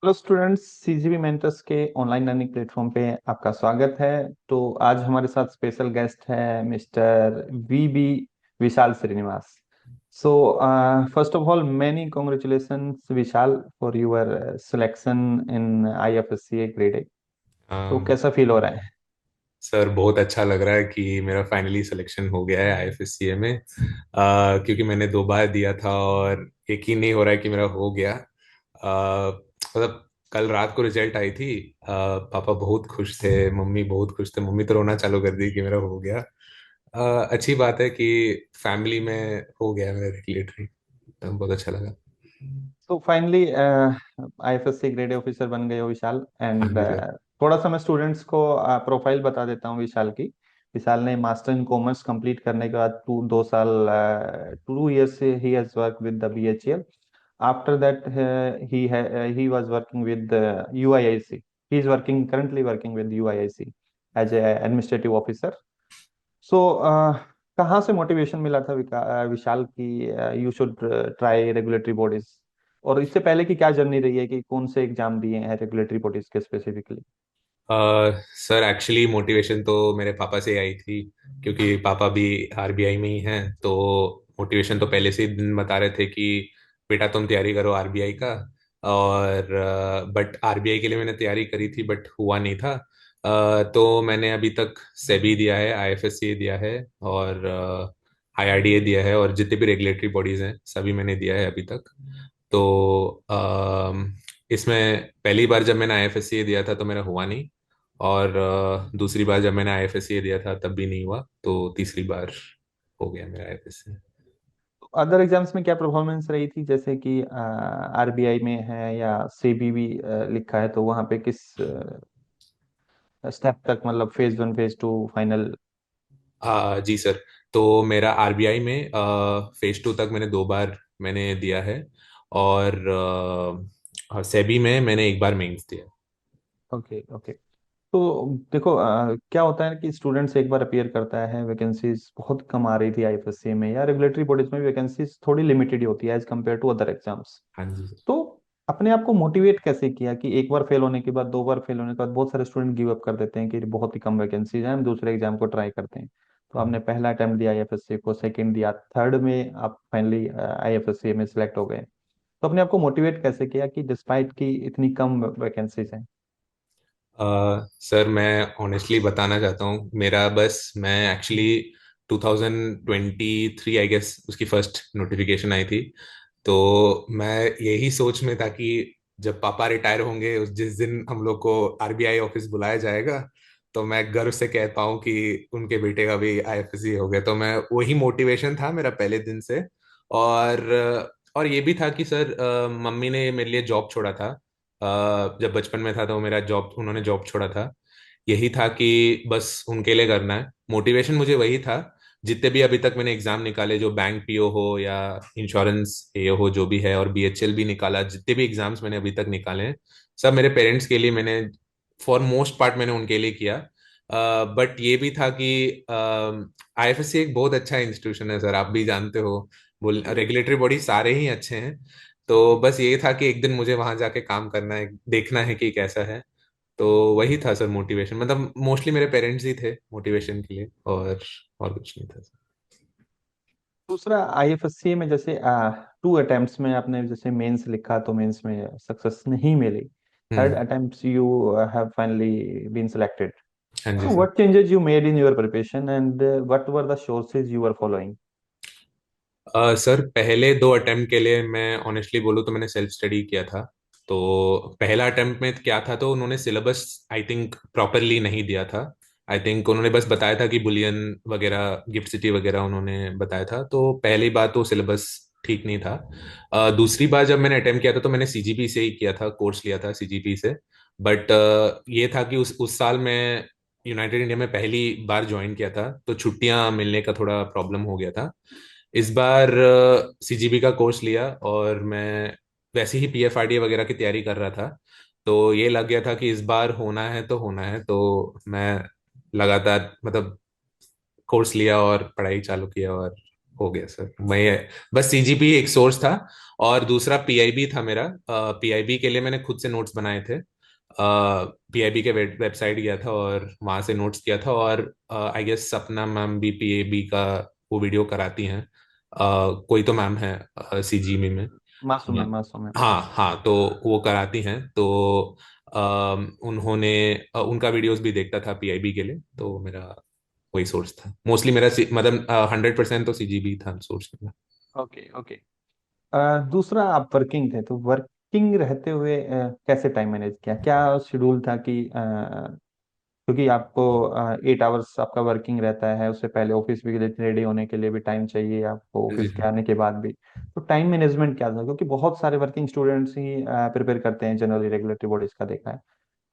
Hello students, CGB mentors के online learning platform पे आपका स्वागत है। तो आज हमारे साथ स्पेशल गेस्ट है mister V B Vishal Srinivas. So first of all many congratulations Vishal for your selection in IFSCA grade 8। तो अम, कैसा फील हो रहा है? सर बहुत अच्छा लग रहा है कि मेरा फाइनली सिलेक्शन हो गया है आईएफएससीए में। क्योंकि मैंने 2 बार दिया था और यकीन नहीं हो रहा है कि मेरा हो गया। मतलब कल रात को रिजल्ट आई थी। पापा बहुत खुश थे, मम्मी बहुत खुश थे, मम्मी तो रोना चालू कर दी कि मेरा हो गया। अच्छी बात है कि फैमिली में हो गया मेरा रेगुलेटरी, तो बहुत अच्छा लगा। तो फाइनली आईएफएससी ग्रेड ऑफिसर बन गए हो विशाल। हाँ एंड जी सर। थोड़ा सा मैं स्टूडेंट्स को प्रोफाइल बता देता हूँ विशाल की। विशाल ने मास्टर इन कॉमर्स कंप्लीट करने के बाद 2 साल 2 years से he has work with the BHEL. After that he was working with UIIC. He is currently working with UIIC as a administrative officer. सो कहाँ से मोटिवेशन मिला था विशाल की you should try regulatory bodies? और इससे पहले की क्या जर्नी रही है कि कौन से एग्जाम दिए हैं रेगुलेटरी बॉडीज के स्पेसिफिकली? सर एक्चुअली मोटिवेशन तो मेरे पापा से आई थी, क्योंकि पापा भी आरबीआई में ही हैं। तो मोटिवेशन तो पहले से ही दिन बता रहे थे कि बेटा तुम तैयारी करो आरबीआई का। और बट आरबीआई के लिए मैंने तैयारी करी थी, बट हुआ नहीं था। तो मैंने अभी तक सेबी दिया है, आईएफएससी दिया है, और आईआरडीए दिया है, और जितने भी रेगुलेटरी बॉडीज हैं सभी मैंने दिया है अभी तक। तो इसमें पहली बार जब मैंने आईएफएससी दिया था तो मेरा हुआ नहीं। और दूसरी बार जब मैंने आईएफएससी दिया था तब भी नहीं हुआ, तो तीसरी बार हो गया मेरा आईएफएससी। अदर एग्जाम्स में क्या परफॉर्मेंस रही थी, जैसे कि आरबीआई में है या सेबी भी लिखा है, तो वहाँ पे किस स्टेप तक, मतलब फेज 1 फेज 2 फाइनल? जी सर। तो मेरा आरबीआई में फेज 2 तक मैंने 2 बार मैंने दिया है। और सेबी में मैंने एक बार मेंस दिया। Okay okay. तो देखो, क्या होता है कि स्टूडेंट्स एक बार अपीयर करता है, वैकेंसीज बहुत कम आ रही थी आईएफएससी में या रेगुलेटरी बॉडीज में, वैकेंसीज थोड़ी लिमिटेड ही होती है as compare to other exams. हाँ जी सर। तो अपने आप को मोटिवेट कैसे किया कि एक बार फेल होने के बाद, 2 बार फेल होने के बाद बहुत सारे स्टूडेंट गिव अप कर देते हैं कि बहुत ही कम वैकेंसीज हैं, हम दूसरे एग्जाम को ट्राई करते हैं। तो आपने पहला अटेम्प्ट दिया आईएफएससी को, सेकंड दिया, थर्ड में आप फाइनली आईएफएससी में सिलेक्ट हो गए। तो अपने आप को मोटिवेट कैसे किया कि डिस्पाइट की इतनी कम वैकेंसीज हैं? सर मैं ऑनेस्टली बताना चाहता हूँ, मेरा बस मैं एक्चुअली 2023 आई गेस उसकी फर्स्ट नोटिफिकेशन आई थी। तो मैं यही सोच में था कि जब पापा रिटायर होंगे उस जिस दिन हम लोग को आरबीआई ऑफिस बुलाया जाएगा, तो मैं गर्व से कह पाऊँ कि उनके बेटे का भी आईएफएससी हो गया। तो मैं वही मोटिवेशन था मेरा पहले दिन से। और और ये भी था कि सर मम्मी ने मेरे लिए जॉब छोड़ा था। जब बचपन में था तो मेरा जॉब उन्होंने जॉब छोड़ा था। यही था कि बस उनके लिए करना है, मोटिवेशन मुझे वही था। जितने भी अभी तक मैंने एग्जाम निकाले, जो बैंक पीओ हो या इंश्योरेंस एओ हो जो भी है, और बीएचएल भी निकाला, जितने भी एग्जाम्स मैंने अभी तक निकाले हैं सब मेरे पेरेंट्स के लिए मैंने, फॉर मोस्ट पार्ट मैंने उनके लिए किया। बट ये भी था कि आईएफएससी एक बहुत अच्छा इंस्टीट्यूशन है सर, आप भी जानते हो। बोल रेगुलेटरी बॉडी सारे ही अच्छे हैं। तो बस ये था कि एक दिन मुझे वहां जाके काम करना है, देखना है कि कैसा है। तो वही था सर मोटिवेशन, मतलब मोस्टली मेरे पेरेंट्स ही थे मोटिवेशन के लिए, और कुछ नहीं था सर। दूसरा, आईएफएससी में जैसे 2 अटेम्प्ट्स में आपने जैसे मेंस लिखा तो मेंस में सक्सेस नहीं मिली। Third hmm. Attempt you have finally been selected. हाँ जी So sir. what changes you made in your preparation and what were the sources you were following? Sir पहले 2 अटेम्प्ट के लिए मैं ऑनेस्टली बोलूँ तो मैंने सेल्फ स्टडी किया था। तो पहला अटेम्प्ट में क्या था, तो उन्होंने सिलेबस आई थिंक प्रॉपरली नहीं दिया था। आई थिंक उन्होंने बस बताया था कि बुलियन वगैरह, गिफ्ट सिटी वगैरह उन्होंने बताया था। तो पहली बात तो सिलेबस ठीक नहीं था। दूसरी बार जब मैंने अटेम्प्ट किया था तो मैंने सीजीपी से ही किया था, कोर्स लिया था सीजीपी से। बट ये था कि उस साल मैं यूनाइटेड इंडिया में पहली बार ज्वाइन किया था, तो छुट्टियां मिलने का थोड़ा प्रॉब्लम हो गया था। इस बार सीजीबी का कोर्स लिया और मैं वैसे ही पीएफआरडीए वगैरह की तैयारी कर रहा था। तो ये लग गया था कि इस बार होना है तो होना है, तो मैं लगातार मतलब कोर्स लिया और पढ़ाई चालू किया, और हो गया सर। मैं बस सीजीपी एक सोर्स था, और दूसरा पीआईबी था मेरा। पीआईबी के लिए मैंने खुद से नोट्स बनाए थे। पीआईबी के वेबसाइट गया था और वहां से नोट्स किया था। और आई गेस सपना मैम भी पीआईबी का वो वीडियो कराती हैं। कोई तो मैम है सीजीमी में। मासूम है, मासूम है। हाँ हाँ, तो वो कराती हैं। तो उन्होंने उनका वीडियोस भी देखता था पीआईबी के लिए, तो मेरा वही सोर्स था मोस्टली मेरा। मतलब 100% तो सीजीबी था सोर्स मेरा। Okay, okay. दूसरा, आप वर्किंग थे तो वर्किंग रहते हुए कैसे टाइम मैनेज किया? क्या शेड्यूल था कि क्योंकि आपको 8 आवर्स आपका वर्किंग रहता है, उससे पहले ऑफिस भी रेडी होने के लिए भी टाइम चाहिए आपको, जी ऑफिस जी। के आने के बाद भी। तो टाइम मैनेजमेंट क्या था? क्योंकि बहुत सारे वर्किंग स्टूडेंट्स ही प्रिपेयर करते हैं जनरली, रेगुलेटरी बॉडीज का देखा है।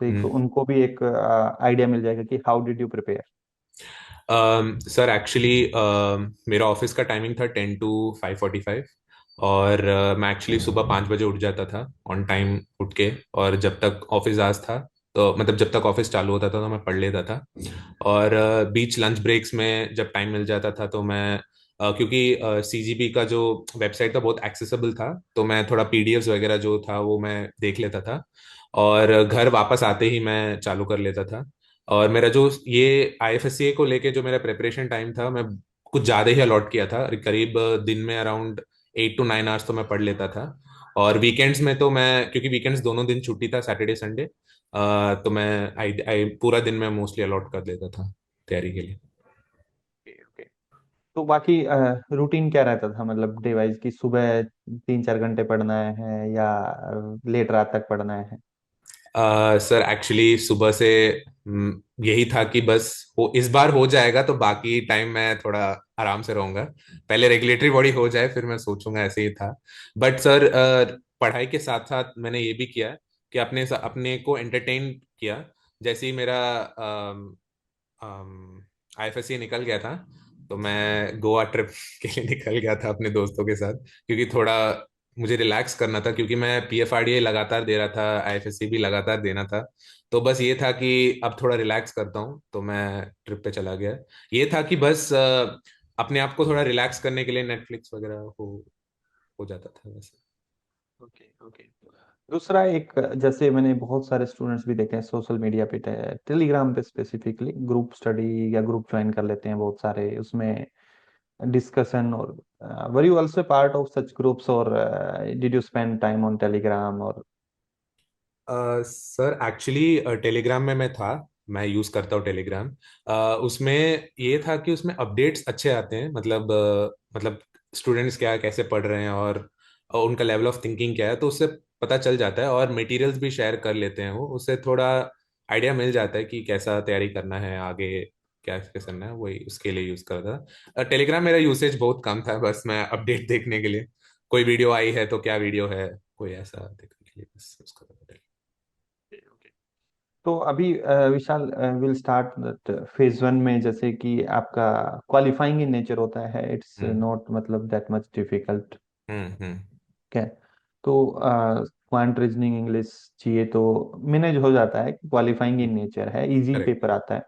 तो एक हम्म। उनको भी एक आइडिया मिल जाएगा कि how did you prepare. Sir actually मेरा ऑफिस का टाइमिंग था 10 to 5:45। और मैं एक्चुअली सुबह 5 बजे उठ जाता था ऑन टाइम उठ के। और जब तक ऑफिस आज था, तो मतलब जब तक ऑफिस चालू होता था तो मैं पढ़ लेता था। और बीच लंच ब्रेक्स में जब टाइम मिल जाता था तो मैं क्योंकि सीजीपी का जो वेबसाइट था बहुत एक्सेसिबल था, तो मैं थोड़ा पीडीएफ्स वगैरह जो था वो मैं देख लेता था। और घर वापस आते ही मैं चालू कर लेता था। और मेरा जो ये आईएफएससीए को लेके जो मेरा प्रिपरेशन टाइम था, मैं कुछ ज़्यादा ही अलॉट किया था। करीब दिन में अराउंड 8 to 9 आवर्स तो मैं पढ़ लेता था। और वीकेंड्स में तो मैं, क्योंकि वीकेंड्स दोनों दिन छुट्टी था, सैटरडे संडे, तो मैं आई पूरा दिन में मोस्टली अलॉट कर देता था तैयारी के लिए। Okay, okay. तो बाकी रूटीन क्या रहता था, मतलब डे वाइज, की सुबह 3-4 घंटे पढ़ना है या लेट रात तक पढ़ना है? सर एक्चुअली सुबह से यही था कि बस वो इस बार हो जाएगा तो बाकी टाइम मैं थोड़ा आराम से रहूंगा। पहले रेगुलेटरी बॉडी हो जाए फिर मैं सोचूंगा, ऐसे ही था। बट सर पढ़ाई के साथ साथ मैंने ये भी किया कि अपने को एंटरटेन किया। जैसे ही मेरा आईएफएससी निकल गया था, तो मैं गोवा ट्रिप के लिए निकल गया था अपने दोस्तों के साथ, क्योंकि थोड़ा मुझे रिलैक्स करना था, क्योंकि मैं पीएफआरडीए लगातार दे रहा था, आईएफएससी भी लगातार देना था। तो बस ये था कि अब थोड़ा रिलैक्स करता हूँ, तो मैं ट्रिप पे चला गया। ये था कि बस अपने आप को थोड़ा रिलैक्स करने के लिए नेटफ्लिक्स वगैरह हो जाता था वैसे। Okay, okay. दूसरा एक, जैसे मैंने बहुत सारे स्टूडेंट्स भी देखे हैं सोशल मीडिया पे, टेलीग्राम पे स्पेसिफिकली ग्रुप स्टडी या ग्रुप ज्वाइन कर लेते हैं बहुत सारे, उसमें डिस्कशन। और were you also part of such groups, और did you spend time on Telegram or? Sir actually Telegram में मैं था, मैं यूज करता हूँ टेलीग्राम। उसमें ये था कि उसमें अपडेट्स अच्छे आते हैं, मतलब स्टूडेंट्स क्या कैसे पढ़ रहे हैं, और उनका लेवल ऑफ थिंकिंग क्या है, तो उससे पता चल जाता है। और मटेरियल्स भी शेयर कर लेते हैं वो, उससे थोड़ा आइडिया मिल जाता है कि कैसा तैयारी करना है आगे, क्या क्या करना है, वही उसके लिए यूज करता था। टेलीग्राम मेरा यूसेज बहुत कम था, बस मैं अपडेट देखने के लिए, कोई वीडियो आई है तो क्या वीडियो है, कोई ऐसा देखने के लिए बस उसका। तो अभी विशाल, विल स्टार्ट दैट फेज 1 में, जैसे कि आपका क्वालिफाइंग इन नेचर होता है, इट्स हम्म नॉट मतलब दैट मच डिफिकल्ट। हम्म। क्या? तो क्वांट रीजनिंग इंग्लिश चाहिए तो मैनेज हो जाता है, क्वालिफाइंग इन नेचर है, इजी करेक्ट पेपर आता है।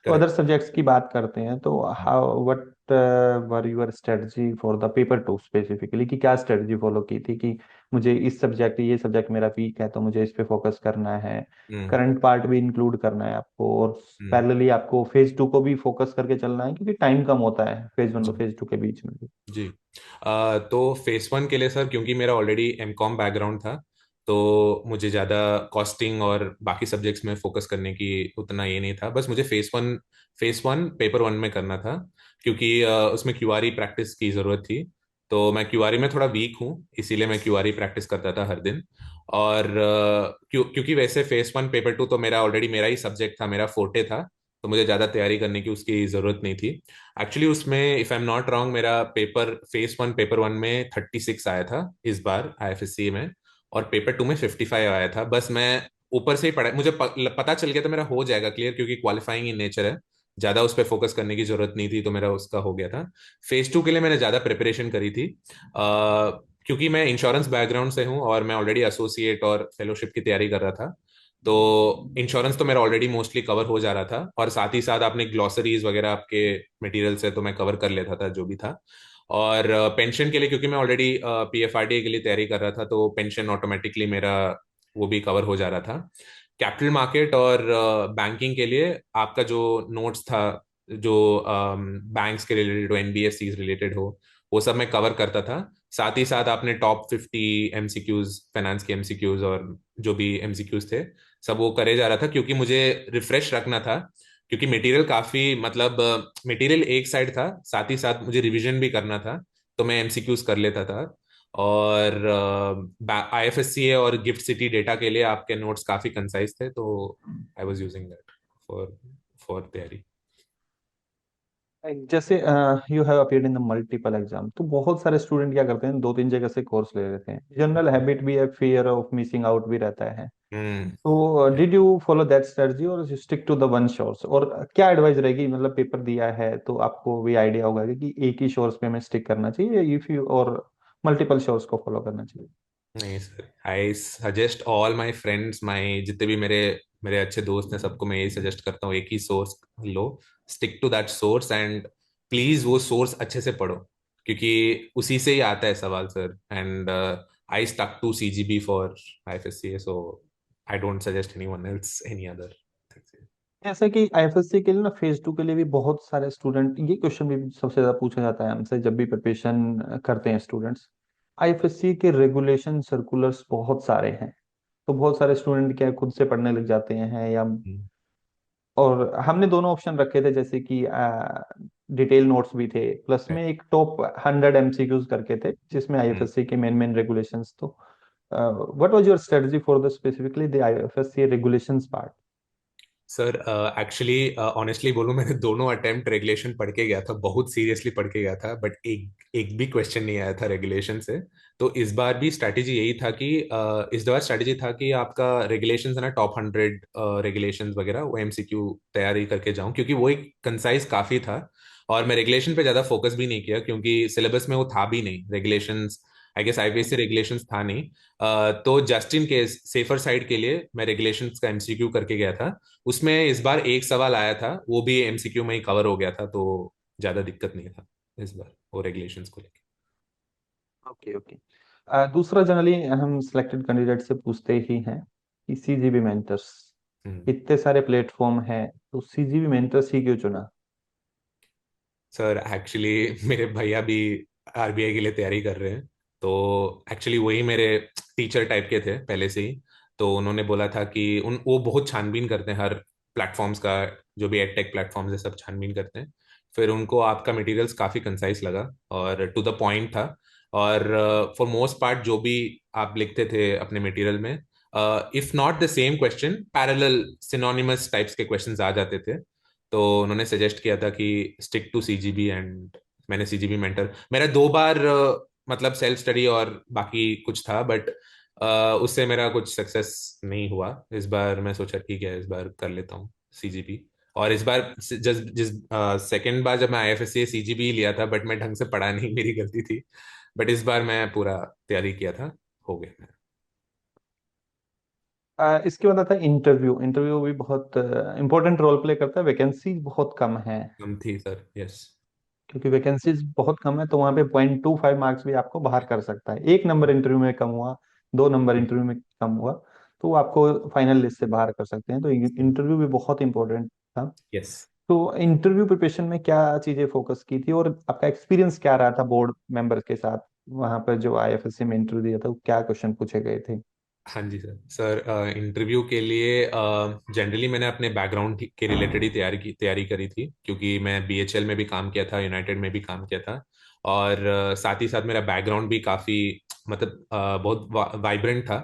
तो अदर करेक्ट। सब्जेक्ट्स की बात करते हैं, तो how what were your strategy for the paper 2 specifically, कि क्या स्ट्रेटजी फॉलो की थी कि मुझे इस सब्जेक्ट, ये सब्जेक्ट मेरा वीक है तो मुझे इस पे फोकस करना है, हम्म करंट पार्ट भी इंक्लूड करना है आपको, और हम्म। पैरेलली आपको फेज 2 को भी फोकस करके चलना है, क्योंकि टाइम कम होता है फेज 1 और जी फेज 2 के बीच में भी। जी। तो फेस वन के लिए सर, क्योंकि मेरा ऑलरेडी एमकॉम बैकग्राउंड था, तो मुझे ज़्यादा कॉस्टिंग और बाकी सब्जेक्ट्स में फोकस करने की उतना ये नहीं था। बस मुझे फेस वन पेपर वन में करना था, क्योंकि उसमें क्यूआरई प्रैक्टिस की ज़रूरत थी। तो मैं क्यूआरई में थोड़ा वीक हूँ, इसीलिए मैं क्यूआरई प्रैक्टिस करता था हर दिन। और क्योंकि वैसे फेस 1 पेपर 2 तो मेरा ही सब्जेक्ट था, मेरा फोर्टे था, तो मुझे ज़्यादा तैयारी करने की उसकी ज़रूरत नहीं थी। एक्चुअली उसमें if I am not wrong, मेरा पेपर 1 में 36 आया था इस बार आईएफएससी में, और पेपर 2 में 55 आया था। बस मैं ऊपर से ही पढ़ा, मुझे पता चल गया था मेरा हो जाएगा क्लियर, क्योंकि क्वालिफाइंग इन नेचर है, ज्यादा उस पर फोकस करने की जरूरत नहीं थी, तो मेरा उसका हो गया था। फेज 2 के लिए मैंने ज्यादा प्रिपरेशन करी थी, क्योंकि मैं इंश्योरेंस बैकग्राउंड से हूँ और मैं ऑलरेडी एसोसिएट और फेलोशिप की तैयारी कर रहा था। तो इंश्योरेंस तो मेरा ऑलरेडी मोस्टली कवर हो जा रहा था, और साथ ही साथ आपने ग्लॉसरीज वगैरह आपके मटेरियल से तो मैं कवर कर लेता था जो भी था। और पेंशन के लिए, क्योंकि मैं ऑलरेडी पीएफआरडीए के लिए तैयारी कर रहा था, तो पेंशन ऑटोमेटिकली मेरा वो भी कवर हो जा रहा था। कैपिटल मार्केट और बैंकिंग के लिए आपका जो नोट्स था, जो बैंक्स के रिलेटेड हो, एनबीएफसी रिलेटेड हो, वो सब मैं कवर करता था। साथ ही साथ आपने टॉप 50 एमसीक्यूज, फाइनेंस के एमसीक्यूज और जो भी एमसीक्यूज थे, सब वो करे जा रहा था, क्योंकि मुझे रिफ्रेश रखना था। क्योंकि मटेरियल काफी, मतलब मटेरियल एक साइड था, साथ ही साथ मुझे रिवीजन भी करना था, तो मैं एमसीक्यूज कर लेता था। और आईएफएससीए और गिफ्ट सिटी डेटा के लिए आपके नोट्स काफी कंसाइज थे, तो I was using that for for तैयारी। जैसे you have appeared in the multiple exam, तो बहुत सारे स्टूडेंट क्या करते हैं, दो तीन जगह से कोर्स ले लेते हैं। जनरल हैबिट भी है, फियर ऑफ मिसिंग आउट भी रहता है। हम्म। तो did you follow that strategy और stick to the one source? और क्या एडवाइस रहेगी, मतलब पेपर दिया है तो आपको भी आइडिया होगा कि एक ही सोर्स पे हमें स्टिक करना चाहिए, इफ यू और मल्टीपल सोर्स को फॉलो करना चाहिए? नहीं sir, I suggest all my friends, my जितने भी मेरे मेरे अच्छे दोस्त हैं, सबको मैं यही सजेस्ट करता हूँ, एक ही सोर्स लो, stick to that source, and please वो सोर्स अच्छे से पढ़ो, क्योंकि उसी से ही आता है सवाल sir. And I stuck to CGB for IFSC, so I don't suggest anyone else any other. जैसे कि आईएफएससी के लिए ना, फेज 2 के लिए भी बहुत सारे स्टूडेंट, ये क्वेश्चन भी सबसे ज्यादा पूछा जाता है हमसे जब भी प्रिपरेशन करते हैं स्टूडेंट्स। आईएफएससी के रेगुलेशन सर्कुलर्स बहुत सारे हैं, तो बहुत सारे स्टूडेंट क्या है, खुद से पढ़ने लग जाते हैं या, और हमने दोनों ऑप्शन रखे थे, जैसे कि डिटेल नोट्स भी थे, प्लस में एक टॉप 100 एमसीक्यूज करके थे जिसमें आईएफएससी के मेन मेन रेगुलेशंस। तो what was your strategy for the specifically the IFSC regulations part? Sir actually honestly बोलूं, मैंने दोनों अटेम्प्ट रेगुलेशन पढ़ के गया था, बहुत सीरियसली पढ़ के गया था, बट एक एक भी क्वेश्चन नहीं आया था रेगुलेशन से। तो इस बार भी स्ट्रैटेजी यही था कि इस बार स्ट्रैटेजी था कि आपका रेगुलेशन है ना, टॉप 100 रेगुलेशंस वगैरह, वो एमसीक्यू तैयारी करके जाऊं, क्योंकि वो एक कंसाइज काफी था। और मैं रेगुलेशन पे ज्यादा फोकस भी नहीं किया, क्योंकि सिलेबस में वो था भी नहीं regulations. I guess IPSC regulations था नहीं। तो just in case safer side के लिए मैं रेगुलेशंस का एमसीक्यू करके गया था। उसमें इस बार एक सवाल आया था, वो भी एमसीक्यू में ही कवर हो गया था, तो ज्यादा दिक्कत नहीं था इस बार वो रेगुलेशंस को लेकर। Okay okay. दूसरा, जनरली हम सिलेक्टेड कैंडिडेट से पूछते ही हैं कि सीजीबी मेंटर्स, हम्म। इतने सारे प्लेटफॉर्म हैं, तो सीजीबी मेंटर्स ही क्यों चुना? सर एक्चुअली मेरे भैया भी आरबीआई के लिए तैयारी कर रहे हैं, तो एक्चुअली वही मेरे टीचर टाइप के थे पहले से ही। तो उन्होंने बोला था कि उन वो बहुत छानबीन करते हैं हर प्लेटफॉर्म्स का, जो भी एडटेक प्लेटफॉर्म्स है सब छानबीन करते हैं। फिर उनको आपका मटेरियल्स काफ़ी कंसाइज लगा और टू द पॉइंट था। और फॉर मोस्ट पार्ट जो भी आप लिखते थे अपने मटेरियल में, if not the same question, parallel synonymous types के क्वेश्चंस आ जाते थे। तो उन्होंने सजेस्ट किया था कि स्टिक टू सीजीबी, एंड मैंने सीजीबी मेंटर, मेरा 2 बार मतलब सेल्फ स्टडी और बाकी कुछ था, बट उससे मेरा कुछ सक्सेस नहीं हुआ। इस बार मैं सोचा ठीक है, इस बार कर लेता हूँ सीजीबी। और इस बार जिस जिस सेकेंड बार जब मैं आईएफएससी सीजीबी लिया था, बट मैं ढंग से पढ़ा नहीं, मेरी गलती थी। बट इस बार मैं पूरा तैयारी किया था, हो गया मेरा। इसके बाद आता है इंटरव्यू। इंटरव्यू भी बहुत इंपॉर्टेंट रोल प्ले करता है, वैकेंसी बहुत कम है। कम थी सर, यस। क्योंकि वैकेंसीज बहुत कम है, तो वहाँ पे 0.25 मार्क्स भी आपको बाहर कर सकता है। एक नंबर इंटरव्यू में कम हुआ, 2 नंबर इंटरव्यू में कम हुआ, तो वो आपको फाइनल लिस्ट से बाहर कर सकते हैं। तो इंटरव्यू भी बहुत इंपॉर्टेंट था। यस। तो इंटरव्यू प्रिपरेशन में क्या चीजें फोकस की थी, और आपका एक्सपीरियंस क्या रहा था बोर्ड मेंबर के साथ? वहां पर जो आईएफएससी में इंटरव्यू दिया था, वो क्या क्वेश्चन पूछे गए थे? हाँ जी सर। सर इंटरव्यू के लिए जनरली मैंने अपने बैकग्राउंड के रिलेटेड ही तैयारी करी थी, क्योंकि मैं बीएचएल में भी काम किया था, यूनाइटेड में भी काम किया था। और साथ ही साथ मेरा बैकग्राउंड भी काफ़ी, मतलब बहुत वाइब्रेंट था।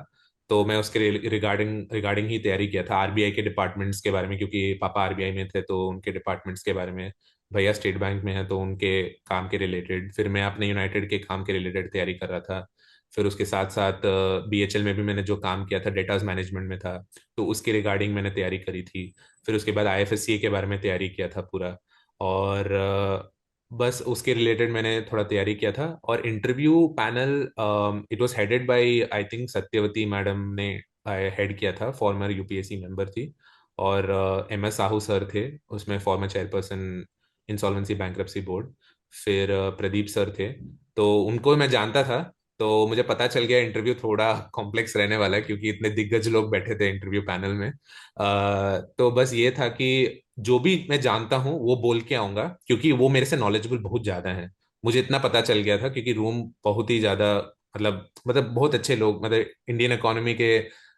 तो मैं उसके रिगार्डिंग रिगार्डिंग ही तैयारी किया था, आरबीआई के डिपार्टमेंट्स के बारे में, क्योंकि पापा आरबीआई में थे, तो उनके डिपार्टमेंट्स के बारे में। भैया स्टेट बैंक में है, तो उनके काम के रिलेटेड, फिर मैं अपने यूनाइटेड के काम के रिलेटेड तैयारी कर रहा था। फिर उसके साथ साथ बीएचएल में भी मैंने जो काम किया था, डेटाज मैनेजमेंट में था, तो उसके रिगार्डिंग मैंने तैयारी करी थी। फिर उसके बाद आईएफएससी के बारे में तैयारी किया था पूरा। और बस उसके रिलेटेड मैंने थोड़ा तैयारी किया था। और interview panel, it was headed by I think Satyavati madam ने हेड किया था, फॉर्मर यूपीएससी मेंबर थी। और एम एस साहू सर थे उसमें, farmer chairperson insolvency bankruptcy board. फिर प्रदीप सर थे, तो उनको मैं जानता था। तो मुझे पता चल गया इंटरव्यू थोड़ा कॉम्प्लेक्स रहने वाला है, क्योंकि इतने दिग्गज लोग बैठे थे इंटरव्यू पैनल में। तो बस ये था कि जो भी मैं जानता हूँ वो बोल के आऊंगा, क्योंकि वो मेरे से नॉलेजेबल बहुत ज्यादा है। मुझे इतना पता चल गया था, क्योंकि रूम बहुत ही ज्यादा, मतलब बहुत अच्छे लोग, मतलब इंडियन इकोनॉमी के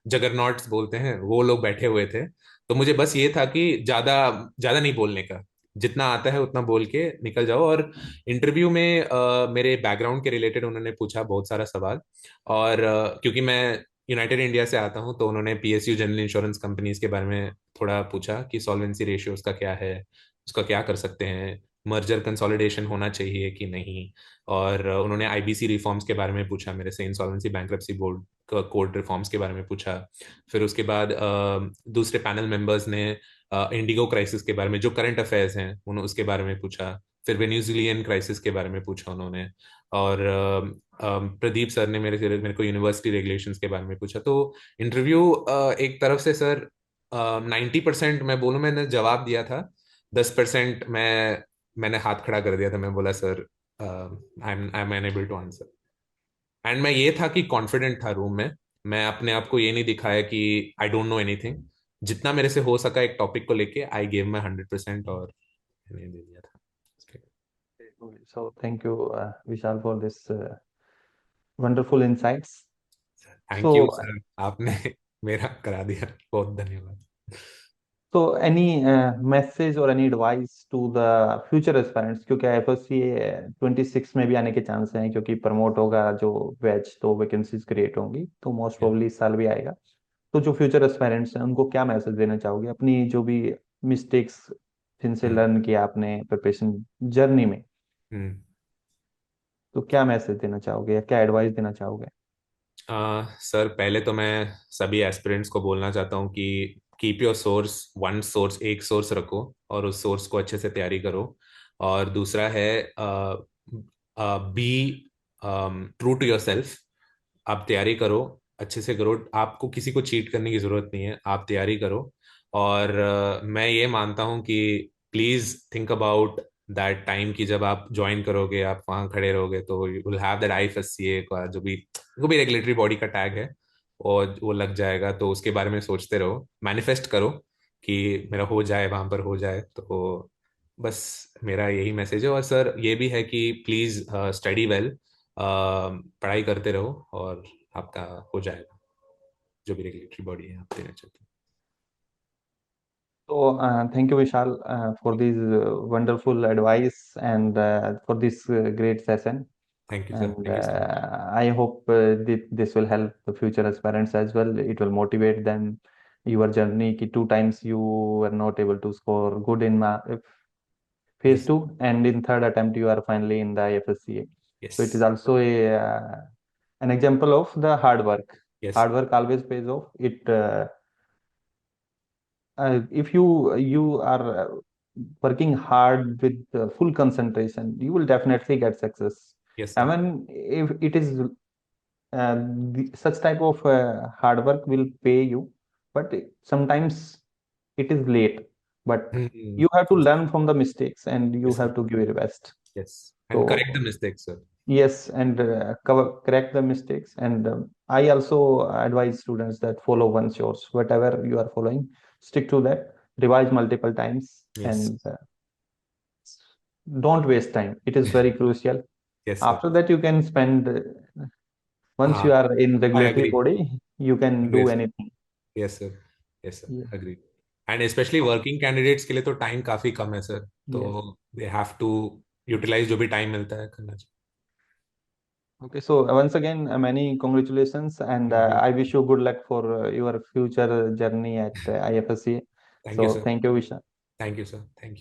जगरनॉट्स बोलते हैं वो लोग बैठे हुए थे। तो मुझे बस ये था कि ज्यादा ज्यादा नहीं बोलने का, जितना आता है उतना बोल के निकल जाओ। और इंटरव्यू में मेरे बैकग्राउंड के रिलेटेड उन्होंने पूछा बहुत सारा सवाल। और क्योंकि मैं यूनाइटेड इंडिया से आता हूँ, तो उन्होंने पीएसयू जनरल इंश्योरेंस कंपनीज के बारे में थोड़ा पूछा कि सॉल्वेंसी रेशियो उसका क्या है, उसका क्या कर सकते हैं, मर्जर कंसोलिडेशन होना चाहिए कि नहीं। और उन्होंने आईबीसी रिफॉर्म्स के बारे में पूछा मेरे से, insolvency bankruptcy board code reforms के बारे में पूछा। फिर उसके बाद दूसरे पैनल मेंबर्स ने इंडिगो क्राइसिस के बारे में, जो करंट अफेयर्स हैं उन उसके बारे में पूछा। फिर वेनेजुएलियन क्राइसिस के बारे में पूछा उन्होंने। और प्रदीप सर ने मेरे को यूनिवर्सिटी रेगुलेशंस के बारे में पूछा। तो इंटरव्यू एक तरफ से सर 90% मैं बोलूँ मैंने जवाब दिया था। 10% मैंने हाथ खड़ा कर दिया था, मैं बोला sir I am unable to answer. And मैं ये था कि कॉन्फिडेंट था रूम में, मैं अपने आप को ये नहीं दिखाया कि आई डोंट नो एनीथिंग। जितना मेरे से हो सका एक टॉपिक को लेके आई गेव माई 100%, और मैंने दे दिया था। So thank you, Vishal, for this wonderful insights. Thank you So, sir, आपने मेरा करा दिया, बहुत धन्यवाद। any message or any advice to the future aspirants, क्योंकि एफएससी 26 में भी आने के चांस हैं, क्योंकि प्रमोट होगा जो बैच, तो वैकेंसीज क्रिएट होंगी, तो मोस्ट प्रोबेबली इस साल भी आएगा। तो जो फ्यूचर एस्पायरेंट्स हैं उनको क्या मैसेज देना चाहोगे, अपनी जो भी मिस्टेक्स जिनसे हम्म। लर्न किया आपने प्रिपरेशन जर्नी में, हम्म। तो क्या मैसेज देना चाहोगे या क्या एडवाइस देना चाहोगे? सर पहले तो मैं सभी एस्पिरेंट्स को बोलना चाहता हूँ कि keep your source one source, एक सोर्स रखो और उस सोर्स को अच्छे से तैयारी करो। और दूसरा है be true to yourself. आप तैयारी करो, अच्छे से करो, आपको किसी को चीट करने की जरूरत नहीं है, आप तैयारी करो। और मैं ये मानता हूँ कि please think about that time की जब आप ज्वाइन करोगे, आप वहाँ खड़े रहोगे, तो you will have that IFSCA का जो भी रेगुलेटरी बॉडी का टैग है, और वो लग जाएगा। तो उसके बारे में सोचते रहो, मैनिफेस्ट करो कि मेरा हो जाए, वहां पर हो जाए। तो बस मेरा यही मैसेज है। और सर ये भी है कि प्लीज स्टडी वेल, पढ़ाई करते रहो, और आपका हो जाएगा जो भी रेगुलेटरी बॉडी है आप देना चाहते हैं। So, thank you, Vishal, for this wonderful advice and for this great session. Thank you sir, And thank you so much. I hope this will help the future aspirants as well. It will motivate them. Your journey, ki two times you were not able to score good in phase yes. two, and in third attempt you are finally in the FSCA. Yes. So it is also an example of the hard work. Yes. Hard work always pays off. If you are working hard with full concentration, you will definitely get success. Yes I sir. mean, if it is such type of hard work will pay you, but sometimes it is late. But you have to learn from the mistakes and you yes have sir. to give your best. Yes, and correct the So mistake sir. yes, and correct the mistakes. And I also advise students that follow one source, whatever you are following, stick to that, revise multiple times, yes. and don't waste time. It is very crucial. Yes sir. After that, you can spend, once हाँ, you are in I regulatory agree. body, you can do anything. Yes sir. Yes Yeah. Sir, agree. And specially working candidates के लिए तो time काफी कम है sir. तो Yes. They have to utilize जो भी time मिलता है करना चाहिए। Okay. So once again, many congratulations, and thank you. I wish you good luck for your future journey at IFSC. Thank you So sir. thank you, Vishal. Thank you sir, thank you.